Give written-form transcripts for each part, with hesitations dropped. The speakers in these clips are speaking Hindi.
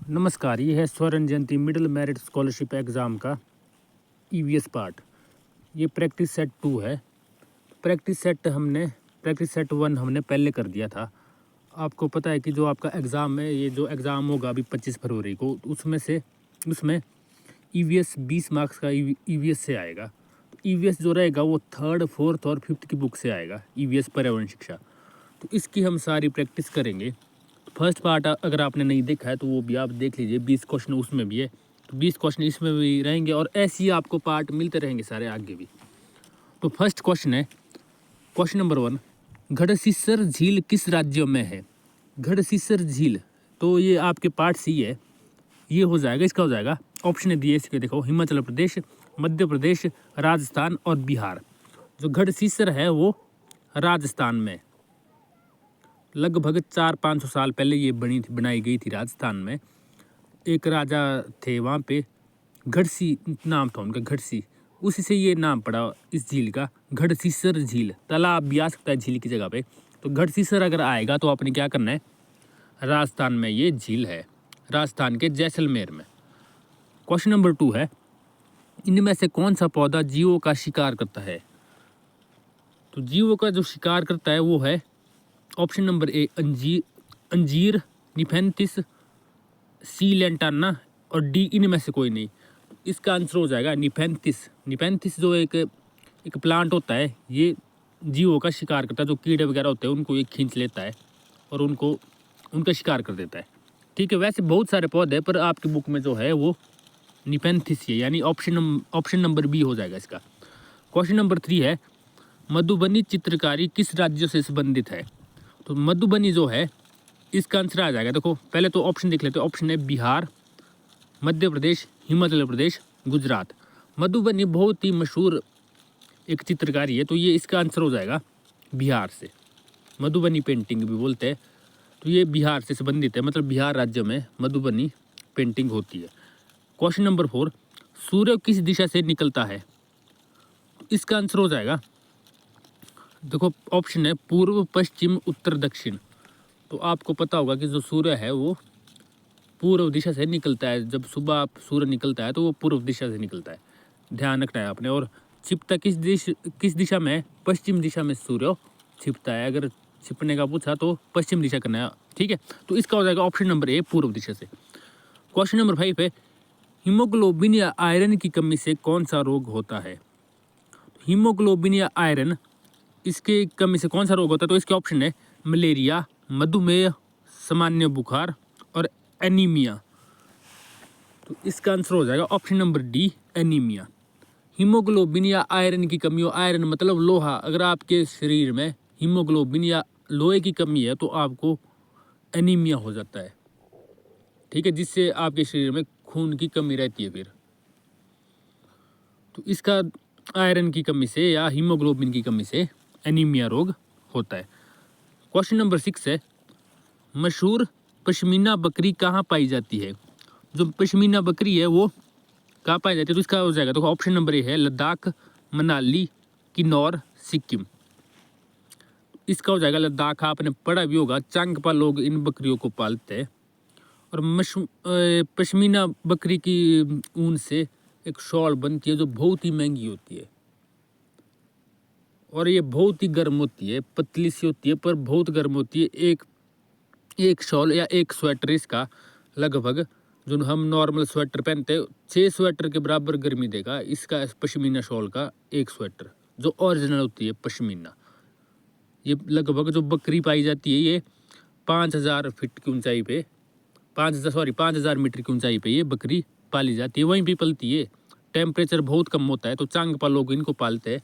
नमस्कार, ये है स्वर्ण जयंती मिडिल मेरिट स्कॉलरशिप एग्ज़ाम का ईवीएस पार्ट। ये प्रैक्टिस सेट 2 है। प्रैक्टिस सेट 1 हमने पहले कर दिया था। आपको पता है कि जो आपका एग्ज़ाम है, ये जो एग्ज़ाम होगा अभी 25 फरवरी को, उसमें ईवीएस 20 मार्क्स का ईवीएस से आएगा। तो ईवीएस जो रहेगा वो 3rd, 4th और 5th की बुक से आएगा, ईवीएस पर्यावरण शिक्षा। तो इसकी हम सारी प्रैक्टिस करेंगे। फर्स्ट पार्ट अगर आपने नहीं देखा है तो वो भी आप देख लीजिए, 20 क्वेश्चन उसमें भी है, तो 20 क्वेश्चन इसमें भी रहेंगे और ऐसे ही आपको पार्ट मिलते रहेंगे सारे आगे भी। तो फर्स्ट क्वेश्चन है, क्वेश्चन नंबर 1, गढ़सीसर झील किस राज्य में है? गढ़सीसर झील, तो ये आपके पार्ट सी है, ये हो जाएगा, इसका हो जाएगा। ऑप्शन दिए इसके देखो, हिमाचल प्रदेश, मध्य प्रदेश, राजस्थान और बिहार। जो गढ़सीसर है वो राजस्थान में, लगभग 400-500 साल पहले ये बनाई गई थी राजस्थान में। एक राजा थे वहाँ पे, गढ़सी नाम था उनका, गढ़सी, उसी से ये नाम पड़ा इस झील का, गढ़सीसर झील। तालाब भी आ सकता है झील की जगह पे। तो गढ़सीसर अगर आएगा तो आपने क्या करना है, राजस्थान में ये झील है, राजस्थान के जैसलमेर में। क्वेश्चन नंबर 2 है, इनमें से कौन सा पौधा जीवों का शिकार करता है? तो जीवों का जो शिकार करता है वो है ऑप्शन नंबर ए, अंजीर, निफेंथिस, सी लेंटाना और डी इनमें से कोई नहीं। इसका आंसर हो जाएगा निफेंथिस। निफेंथिस जो एक प्लांट होता है, ये जीवों का शिकार करता है। जो कीड़े वगैरह होते हैं उनको ये खींच लेता है और उनका शिकार कर देता है। ठीक है, वैसे बहुत सारे पौधे हैं पर आपकी बुक में जो है वो निफेंथिस है, यानी ऑप्शन नंबर बी हो जाएगा इसका। क्वेश्चन नंबर 3 है, मधुबनी चित्रकारी किस राज्य से संबंधित है? तो मधुबनी जो है, इसका आंसर आ जाएगा, देखो पहले तो ऑप्शन देख लेते हैं। ऑप्शन है बिहार, मध्य प्रदेश, हिमाचल प्रदेश, गुजरात। मधुबनी बहुत ही मशहूर एक चित्रकारी है, तो ये इसका आंसर हो जाएगा बिहार से। मधुबनी पेंटिंग भी बोलते हैं, तो ये बिहार से संबंधित है, मतलब बिहार राज्य में मधुबनी पेंटिंग होती है। क्वेश्चन नंबर 4, सूर्य किस दिशा से निकलता है? इसका आंसर हो जाएगा, देखो ऑप्शन है पूर्व, पश्चिम, उत्तर, दक्षिण। तो आपको पता होगा कि जो सूर्य है वो पूर्व दिशा से निकलता है। जब सुबह सूर्य निकलता है तो वो पूर्व दिशा से निकलता है, ध्यान रखना है आपने। और छिपता किस दिशा में? पश्चिम दिशा में सूर्य छिपता है। अगर छिपने का पूछा तो पश्चिम दिशा करना है, ठीक है। तो इसका हो जाएगा ऑप्शन नंबर ए, पूर्व दिशा से। क्वेश्चन नंबर 5 है, हीमोग्लोबिन या आयरन की कमी से कौन सा रोग होता है? हीमोग्लोबिन या आयरन, इसके कमी से कौन सा रोग होता है? तो इसके ऑप्शन है मलेरिया, मधुमेह, सामान्य बुखार और एनीमिया। तो इसका आंसर हो जाएगा option number D, anaemia. Haemoglobin या आयरन की कमी हो, आयरन मतलब लोहा, अगर आपके शरीर में हीमोग्लोबिन या लोहे की कमी है तो आपको एनीमिया हो जाता है, ठीक है, जिससे आपके शरीर में खून की कमी रहती है फिर। तो इसका आयरन की कमी से या हीमोग्लोबिन की कमी से एनीमिया रोग होता है। क्वेश्चन नंबर 6 है, मशहूर पश्मीना बकरी कहाँ पाई जाती है? जो पश्मीना बकरी है वो कहाँ पाई जाती है? तो इसका हो जाएगा, तो ऑप्शन नंबर ए है लद्दाख, मनाली, किन्नौर, सिक्किम। इसका हो जाएगा लद्दाख। आपने पढ़ा भी होगा, चांगपा लोग इन बकरियों को पालते हैं। और पश्मीना बकरी की ऊन से एक शॉल बनती है जो बहुत ही महंगी होती है और ये बहुत ही गर्म होती है, पतली सी होती है पर बहुत गर्म होती है। एक शॉल या एक स्वेटर इसका लगभग, जो हम नॉर्मल स्वेटर पहनते हैं, 6 स्वेटर के बराबर गर्मी देगा इसका पश्मीना शॉल का एक स्वेटर, जो ओरिजिनल होती है पश्मीना। ये लगभग जो बकरी पाई जाती है ये 5000 फीट की ऊंचाई पे, 5000 मीटर की ऊंचाई पे ये बकरी पाली जाती है, वहीं भी पलती है। टेम्परेचर बहुत कम होता है तो चांगपा लोग इनको पालते हैं,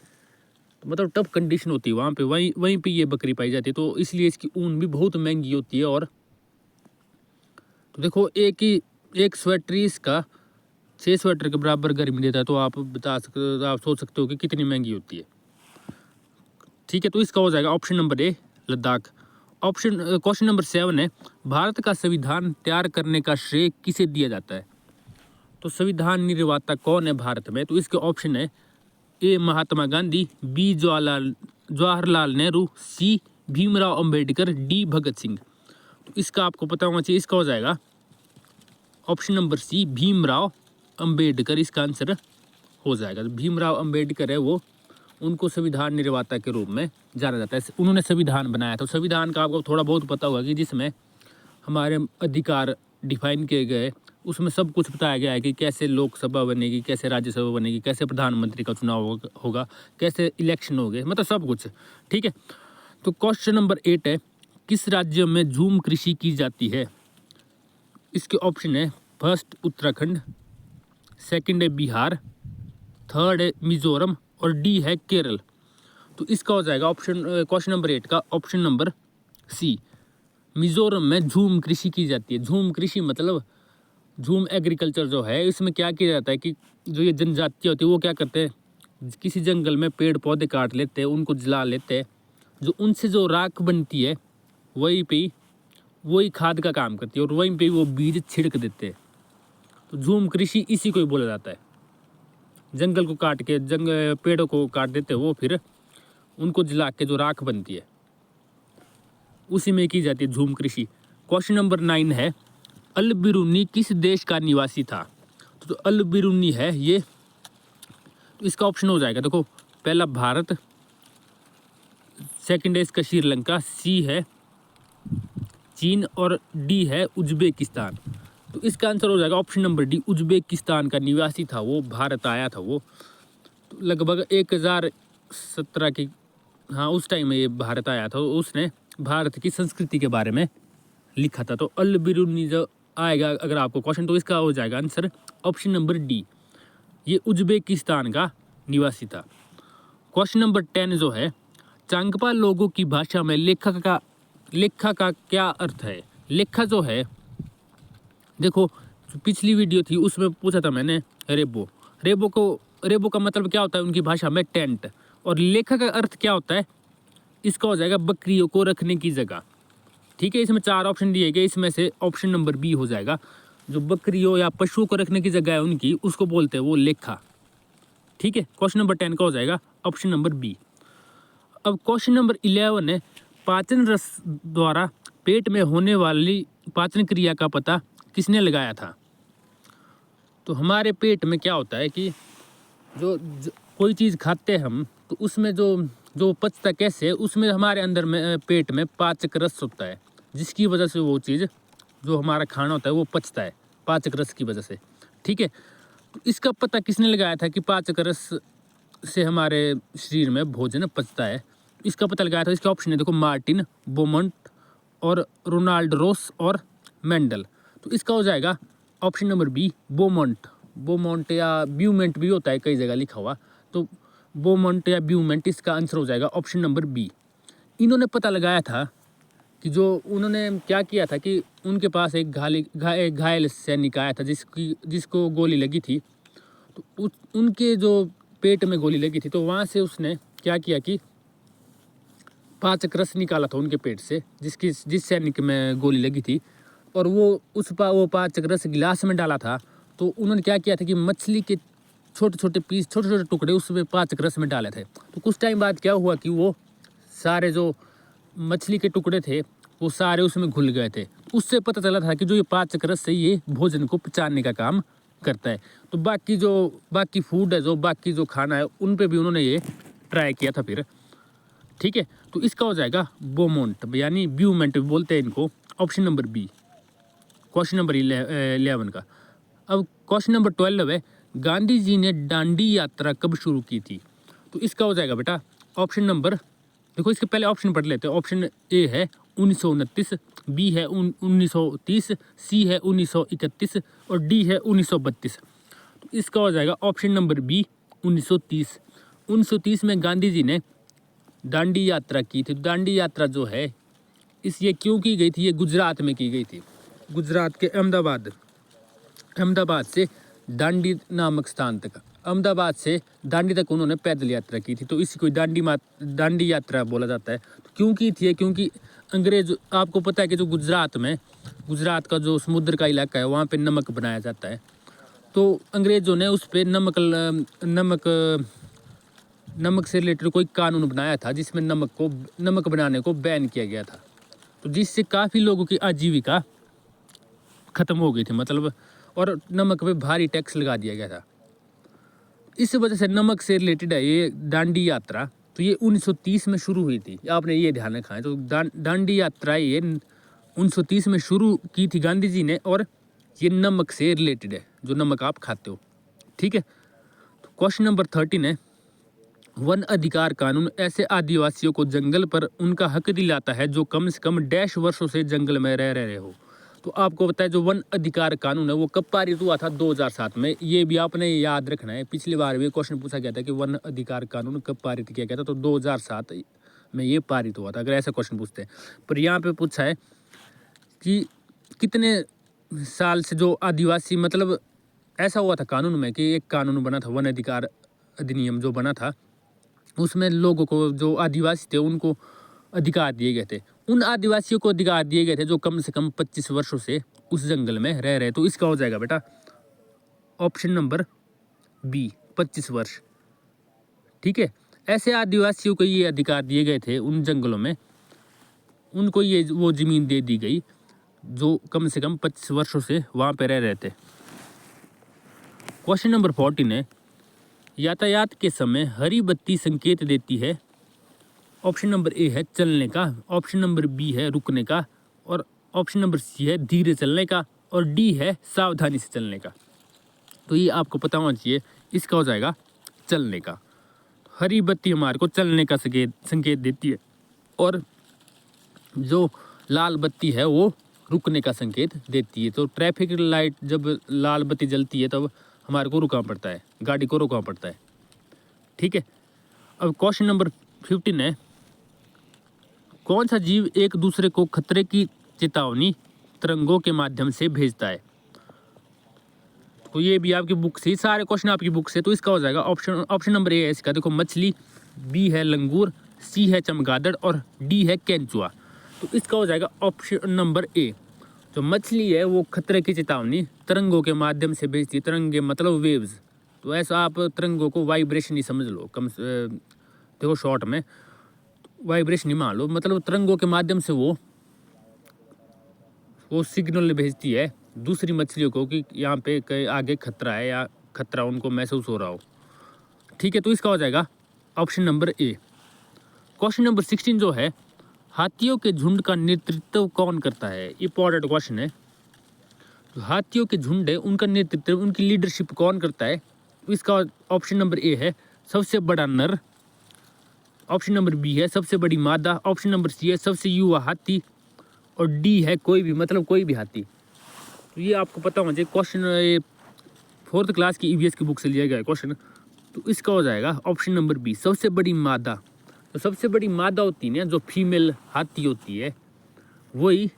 तो मतलब टफ कंडीशन होती है वहाँ पे, वहीं पे ये बकरी पाई जाती है, तो इसलिए इसकी ऊन भी बहुत महंगी होती है। और तो देखो एक स्वेटर इसका 6 स्वेटर के बराबर गर्मी देता है, तो आप सोच सकते हो कि कितनी महंगी होती है, ठीक है। तो इसका हो जाएगा option number A, Ladakh. Question number 7 है, भारत का संविधान तैयार करने का श्रेय किसे दिया जाता है? तो संविधान निर्माता कौन है भारत में? तो इसके ऑप्शन है A, Mahatma Gandhi, B, Jawaharlal Nehru, C, Bhimrao Ambedkar, D, Bhagat Singh. तो इसका आपको पता होना चाहिए, इसका हो जाएगा option number C Bhimrao Ambedkar इसका आंसर हो जाएगा। तो भीमराव अंबेडकर है वो, उनको संविधान निर्माता के रूप में जाना जाता है। उन्होंने संविधान बनाया था। संविधान का आपको थोड़ा बहुत पता होगा कि जिसमें हमारे अधिकार डिफाइन किए गए, उसमें सब कुछ बताया गया है कि कैसे लोकसभा बनेगी, कैसे राज्यसभा बनेगी, कैसे प्रधानमंत्री का चुनाव होगा, कैसे इलेक्शन होंगे, मतलब सब कुछ। ठीक है, तो क्वेश्चन नंबर 8 है, किस राज्य में झूम कृषि की जाती है? इसके ऑप्शन है फर्स्ट उत्तराखंड, सेकंड है बिहार, थर्ड है मिजोरम और डी है केरल। तो इसका हो जाएगा ऑप्शन क्वेश्चन नंबर 8 का ऑप्शन नंबर सी, मिजोरम में झूम कृषि की जाती है। झूम कृषि मतलब झूम एग्रीकल्चर जो है, इसमें क्या किया जाता है कि जो ये जनजातियाँ होती है वो क्या करते हैं, किसी जंगल में पेड़ पौधे काट लेते हैं, उनको जला लेते हैं, जो उनसे जो राख बनती है वही खाद का काम करती है और वहीं पे वो बीज छिड़क देते हैं। तो झूम कृषि इसी को ही बोला जाता है। जंगल को काट के पेड़ों को काट देते हैं, वो फिर उनको जला के जो राख बनती है उसी में की जाती है झूम कृषि। क्वेश्चन नंबर 9 है, अल बिरूनी किस देश का निवासी था? तो अल बिरूनी है ये, तो इसका ऑप्शन हो जाएगा, देखो पहला भारत, सेकंड है इसका श्रीलंका, सी है चीन और डी है उज्बेकिस्तान। तो इसका आंसर हो जाएगा ऑप्शन नंबर डी, उज्बेकिस्तान का निवासी था वो, भारत आया था वो। तो लगभग 1017 की, हाँ उस टाइम में ये भारत आया था, उसने भारत की संस्कृति के बारे में लिखा था। तो अल बिरूनी जो आएगा अगर आपको क्वेश्चन, तो इसका हो जाएगा आंसर ऑप्शन नंबर डी, ये उज्बेकिस्तान का निवासी था। क्वेश्चन नंबर 10 जो है, चांगपा लोगों की भाषा में लेखा का क्या अर्थ है? लेखा जो है, देखो जो पिछली वीडियो थी उसमें पूछा था मैंने रेबो का मतलब क्या होता है उनकी भाषा में? टेंट। और लेखा का अर्थ क्या होता है? इसका हो जाएगा बकरियों को रखने की जगह। ठीक है, इसमें 4 ऑप्शन दिए गए, इसमें से ऑप्शन नंबर बी हो जाएगा। जो बकरियों या पशुओं को रखने की जगह है उनकी, उसको बोलते हैं वो लेखा। ठीक है, क्वेश्चन नंबर 10 का हो जाएगा ऑप्शन नंबर बी। अब क्वेश्चन नंबर 11 है, पाचन रस द्वारा पेट में होने वाली पाचन क्रिया का पता किसने लगाया था? तो हमारे पेट में क्या होता है कि जो कोई चीज़ खाते हैं हम, तो उसमें जो पचता कैसे है, उसमें हमारे अंदर में पेट में पाचक रस होता है, जिसकी वजह से वो चीज़ जो हमारा खाना होता है वो पचता है पाचक रस की वजह से। ठीक है, तो इसका पता किसने लगाया था कि पाचक रस से हमारे शरीर में भोजन पचता है? इसका पता लगाया था, इसके ऑप्शन है देखो मार्टिन, बोमंट और रोनाल्ड रोस और मेंडल। तो इसका हो जाएगा ऑप्शन नंबर बी, बोमंट या ब्यूमेंट भी होता है कई जगह लिखा हुआ, तो बोमंट या ब्यूमेंट इसका आंसर हो जाएगा ऑप्शन नंबर बी। इन्होंने पता लगाया था कि जो उन्होंने क्या किया था कि उनके पास एक घायल सैनिक आया था जिसको गोली लगी थी, तो उनके जो पेट में गोली लगी थी, तो वहाँ से उसने क्या किया कि पाचक रस निकाला था उनके पेट से, जिस सैनिक में गोली लगी थी, और वो पाचक रस गिलास में डाला था। तो उन्होंने क्या किया था कि मछली के छोटे छोटे टुकड़े उसमें पाचक रस में डाले थे। तो कुछ टाइम बाद क्या हुआ कि वो सारे जो मछली के टुकड़े थे वो सारे उसमें घुल गए थे। उससे पता चला था कि जो ये पाचक रस है ये भोजन को पचाने का काम करता है। तो बाकी फूड है, बाकी जो खाना है, उन पे भी उन्होंने ये ट्राई किया था फिर। ठीक है, तो इसका हो जाएगा बोमोंट यानी ब्यूमेंट बोलते हैं इनको, option number B, question number 11 का। अब क्वेश्चन नंबर 12 है, गांधी जी ने दांडी यात्रा कब शुरू की थी? तो इसका हो जाएगा बेटा ऑप्शन नंबर, देखो इसके पहले ऑप्शन पढ़ लेते हैं। ऑप्शन ए है 1929, बी है 1930, सी है 1931 और डी है 1932। तो इसका हो जाएगा ऑप्शन नंबर बी 1930। 1930 में गांधी जी ने दांडी यात्रा की थी। दांडी यात्रा जो है ये क्यों की गई थी? ये गुजरात में की गई थी, गुजरात के अहमदाबाद से दांडी नामक स्थान तक, अहमदाबाद से दांडी तक उन्होंने पैदल यात्रा की थी। तो इसी को दांडी यात्रा बोला जाता है। तो क्यों की थी? क्योंकि अंग्रेज, आपको पता है कि जो गुजरात का जो समुद्र का इलाका है वहाँ पे नमक बनाया जाता है। तो अंग्रेज़ों ने उस पर नमक से रिलेटेड कोई कानून बनाया था जिसमें नमक बनाने को बैन किया गया था। तो जिससे काफ़ी लोगों की आजीविका ख़त्म हो गई थी, मतलब, और नमक पे भारी टैक्स लगा दिया गया था। इस वजह से नमक से रिलेटेड है ये दांडी यात्रा। तो ये 1930 में शुरू हुई थी, आपने ये ध्यान रखा है। तो दांडी यात्रा ये 1930 में शुरू की थी गांधी जी ने, और ये नमक से रिलेटेड है, जो नमक आप खाते हो। ठीक है, तो क्वेश्चन नंबर 13 है, वन अधिकार कानून ऐसे आदिवासियों को जंगल पर उनका हक दिलाता है जो कम से कम डैश वर्षों से जंगल में रह रहे हो। तो आपको पता है जो वन अधिकार कानून है वो कब पारित हुआ था? 2007 में। ये भी आपने याद रखना है, पिछली बार भी क्वेश्चन पूछा गया था कि वन अधिकार कानून कब पारित किया गया था, तो 2007 में ये पारित हुआ था, अगर ऐसा क्वेश्चन पूछते हैं। पर यहाँ पे पूछा है कि कितने साल से जो आदिवासी, मतलब ऐसा हुआ था कानून में कि एक कानून बना था, वन अधिकार अधिनियम जो बना था, उसमें लोगों को, जो आदिवासी थे, उनको अधिकार दिए गए थे। उन आदिवासियों को अधिकार दिए गए थे जो कम से कम 25 वर्षों से उस जंगल में रह रहे। तो इसका हो जाएगा बेटा ऑप्शन नंबर बी, 25 वर्ष। ठीक है, ऐसे आदिवासियों को ये अधिकार दिए गए थे उन जंगलों में, उनको ये वो ज़मीन दे दी गई जो कम से कम 25 वर्षों से वहाँ पे रह रहे थे। क्वेश्चन नंबर 14 है, यातायात के समय हरी बत्ती संकेत देती है। ऑप्शन नंबर ए है चलने का, ऑप्शन नंबर बी है रुकने का, और ऑप्शन नंबर सी है धीरे चलने का, और डी है सावधानी से चलने का। तो ये आपको पता होना चाहिए, इसका हो जाएगा चलने का। हरी बत्ती हमारे को चलने का संकेत देती है, और जो लाल बत्ती है वो रुकने का संकेत देती है। तो ट्रैफिक लाइट जब लाल बत्ती जलती है तब हमारे को रुकना पड़ता है, गाड़ी को रोकना पड़ता है। ठीक है, अब क्वेश्चन नंबर 15 है, कौन सा जीव एक दूसरे को खतरे की चेतावनी तरंगों के माध्यम से भेजता है? तो ये भी आपकी बुक से, सारे क्वेश्चन आपकी बुक से। तो इसका हो जाएगा ऑप्शन नंबर ए है इसका, देखो मछली, बी है लंगूर, सी है चमगादड़, और डी है केंचुआ। तो इसका हो जाएगा ऑप्शन नंबर ए। जो मछली है वो खतरे की चेतावनी तरंगों के माध्यम से भेजती है। तरंगे मतलब वेव्स, तो ऐसा आप तरंगों को वाइब्रेशन ही समझ लो, देखो शॉर्ट में वाइब्रेशन ही मान लो, मतलब तरंगों के माध्यम से वो सिग्नल भेजती है दूसरी मछलियों को कि यहाँ पे कहीं आगे खतरा है या खतरा उनको महसूस हो रहा हो। ठीक है, तो इसका हो जाएगा option number A. Question number 16 जो है, हाथियों के झुंड का नेतृत्व कौन करता है? इंपॉर्टेंट क्वेश्चन है। जो हाथियों के झुंड है उनका नेतृत्व, उनकी लीडरशिप कौन करता है? इसका ऑप्शन नंबर ए है सबसे बड़ा नर, ऑप्शन नंबर बी है सबसे बड़ी मादा, ऑप्शन नंबर सी है सबसे युवा हाथी, और डी है कोई भी, मतलब कोई भी हाथी। तो ये आपको पता होना चाहिए, क्वेश्चन ये 4th क्लास की ईवीएस की बुक से लिया गया है क्वेश्चन। तो इसका हो जाएगा ऑप्शन नंबर बी, सबसे बड़ी मादा। तो सबसे बड़ी मादा होती है ना, जो फीमेल हाथी होती है, वही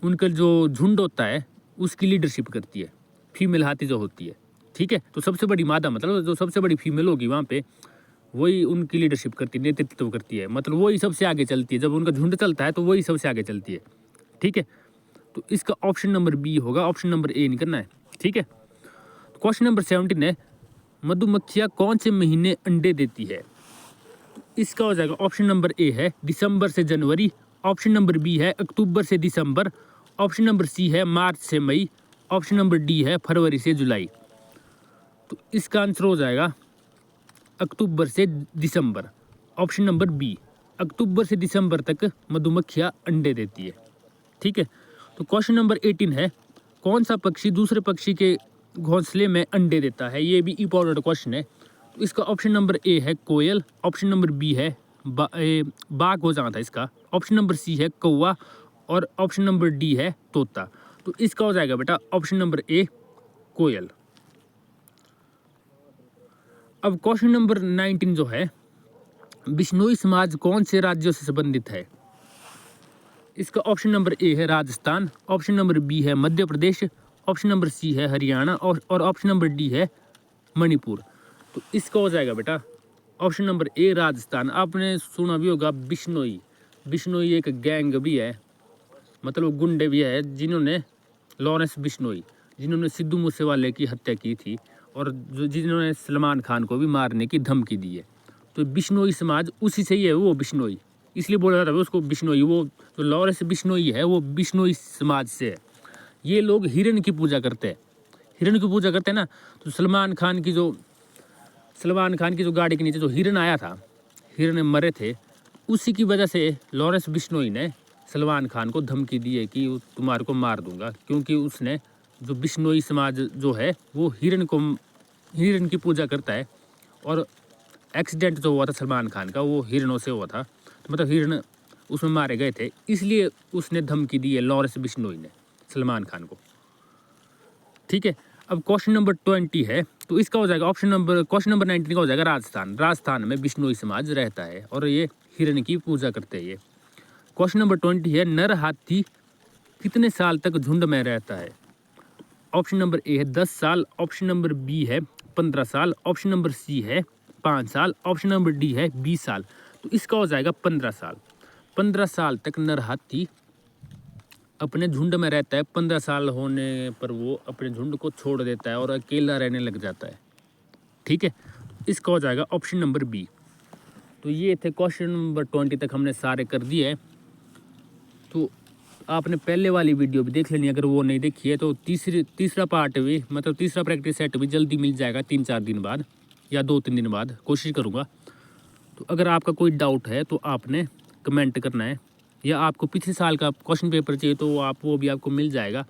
उनका जो झुंड होता है उसकी लीडरशिप करती है, फीमेल हाथी जो होती है। ठीक है, तो सबसे बड़ी मादा मतलब जो सबसे बड़ी फीमेल होगी वहाँ पे, वही उनकी लीडरशिप करती है, नेतृत्व करती है, मतलब वही सबसे आगे चलती है। जब उनका झुंड चलता है तो वही सबसे आगे चलती है। ठीक है, तो इसका ऑप्शन नंबर बी होगा, ऑप्शन नंबर ए नहीं करना है। ठीक है, क्वेश्चन नंबर 17 है, मधुमक्खियाँ कौन से महीने अंडे देती है? इसका हो जाएगा ऑप्शन नंबर ए है दिसंबर से जनवरी, ऑप्शन नंबर बी है अक्टूबर से दिसंबर, ऑप्शन नंबर सी है मार्च से मई, ऑप्शन नंबर डी है फरवरी से जुलाई। तो इसका आंसर हो जाएगा अक्टूबर से दिसंबर, ऑप्शन नंबर बी। अक्टूबर से दिसंबर तक मधुमक्खियाँ अंडे देती है। ठीक है, तो क्वेश्चन नंबर 18 है, कौन सा पक्षी दूसरे पक्षी के घोंसले में अंडे देता है? ये भी इंपॉर्टेंट क्वेश्चन है। तो इसका ऑप्शन नंबर ए है कोयल, ऑप्शन नंबर बी है बाघ हो जाता है इसका, ऑप्शन नंबर सी है कौवा, और ऑप्शन नंबर डी है तोता। तो इसका हो जाएगा बेटा ऑप्शन नंबर ए कोयल। अब क्वेश्चन नंबर 19 जो है, बिश्नोई समाज कौन से राज्यों से संबंधित है? इसका ऑप्शन नंबर ए है राजस्थान, ऑप्शन नंबर बी है मध्य प्रदेश, ऑप्शन नंबर सी है हरियाणा, और ऑप्शन नंबर डी है मणिपुर। तो इसका हो जाएगा बेटा ऑप्शन नंबर ए राजस्थान। आपने सुना भी होगा बिश्नोई, बिश्नोई एक गैंग भी है, मतलब गुंडे भी है, जिन्होंने लॉरेंस बिश्नोई, जिन्होंने सिद्धू मूसेवाले की हत्या की थी, और जिन्होंने सलमान खान को भी मारने की धमकी दी है। तो बिश्नोई समाज उसी से ही है, वो बिश्नोई, इसलिए बोला जाता है उसको बिश्नोई। वो जो लॉरेंस बिश्नोई है वो बिश्नोई समाज से है। ये लोग हिरण की पूजा करते हैं, हिरण की पूजा करते हैं ना। तो सलमान खान की जो गाड़ी के नीचे जो हिरण आया था, हिरण मरे थे, उसी की वजह से लॉरेंस बिश्नोई ने सलमान खान को धमकी दी है कि तुम्हारे को मार दूंगा, क्योंकि उसने जो बिश्नोई समाज जो है वो हिरण की पूजा करता है। और एक्सीडेंट जो हुआ था सलमान खान का वो हिरणों से हुआ था, तो मतलब हिरण उसमें मारे गए थे, इसलिए उसने धमकी दी है लॉरेंस बिश्नोई ने सलमान खान को। ठीक है, अब क्वेश्चन नंबर 20 है, तो इसका हो जाएगा क्वेश्चन नंबर 19 का हो जाएगा राजस्थान में बिश्नोई समाज रहता है और ये हिरण की पूजा करते हैं। ये क्वेश्चन नंबर 20 है, नर हाथी कितने साल तक झुंड में रहता है? ऑप्शन नंबर ए है 10 साल, ऑप्शन नंबर बी है 15 साल, ऑप्शन नंबर सी है 5 साल, ऑप्शन नंबर डी है 20 साल। तो इसका हो जाएगा 15 साल। 15 साल तक नर हाथी अपने झुंड में रहता है। 15 साल होने पर वो अपने झुंड को छोड़ देता है और अकेला रहने लग जाता है। ठीक है, इसका हो जाएगा ऑप्शन नंबर बी। तो ये थे क्वेश्चन नंबर 20 तक हमने सारे कर दिए। तो आपने पहले वाली वीडियो भी देख लेनी, अगर वो नहीं देखी है तो तीसरा पार्ट भी, मतलब तीसरा प्रैक्टिस सेट भी जल्दी मिल जाएगा, 3-4 दिन बाद या 2-3 दिन बाद कोशिश करूँगा। तो अगर आपका कोई डाउट है तो आपने कमेंट करना है, या आपको पिछले साल का क्वेश्चन पेपर चाहिए तो वो भी आपको मिल जाएगा।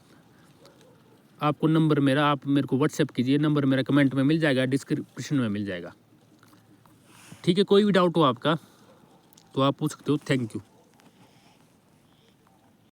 आपको नंबर मेरा, आप मेरे को व्हाट्सएप कीजिए, नंबर मेरा कमेंट में मिल जाएगा, डिस्क्रिप्शन में मिल जाएगा। ठीक है, कोई भी डाउट हो आपका तो आप पूछ सकते हो। Thank you.